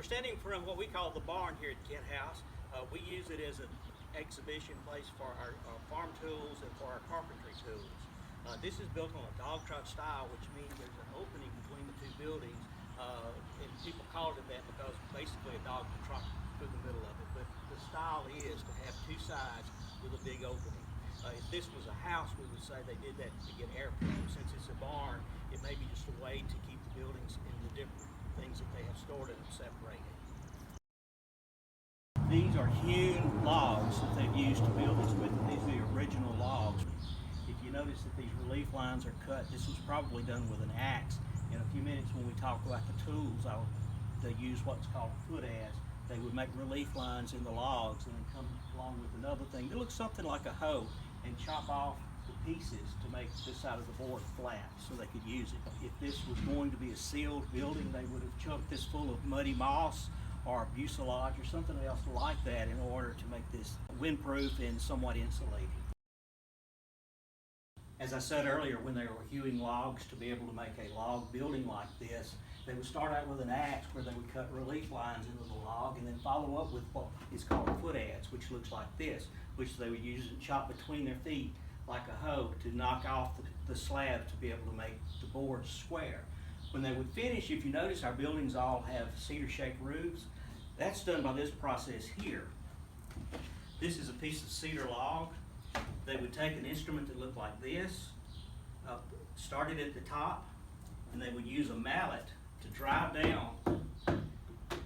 We're standing from what we call the barn here at Kent House. We use it as an exhibition place for our farm tools and for our carpentry tools. This is built on a dog trot style, which means there's an opening between the two buildings, and people called it that because basically a dog can trot through the middle of it. But the style is to have two sides with a big opening. If this was a house, we would say they did that to get airflow. Since it's a barn, it may be just a way to keep the buildings in the different things that they have stored in them separated. These are hewn logs that they've used to build this with. These are the original logs. If you notice that these relief lines are cut, this was probably done with an axe. In a few minutes when we talk about the tools, they use what's called foot adze. They would make relief lines in the logs and then come along with another thing that looks something like a hoe and chop off the pieces to make this side of the board flat so they could use it. If this was going to be a sealed building, they would have chucked this full of muddy moss or fuselage or something else like that in order to make this windproof and somewhat insulated. As I said earlier, when they were hewing logs to be able to make a log building like this, they would start out with an axe where they would cut relief lines into the log and then follow up with what is called a foot adze, which looks like this, which they would use and chop between their feet like a hoe to knock off the slab to be able to make the boards square. When they would finish, if you notice, our buildings all have cedar-shaped roofs. That's done by this process here. This is a piece of cedar log. They would take an instrument that looked like this, start it at the top, and they would use a mallet to drive down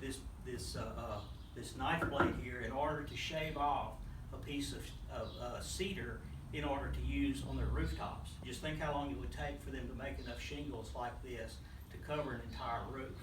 this knife blade here in order to shave off a piece of cedar in order to use on their rooftops. Just think how long it would take for them to make enough shingles like this to cover an entire roof.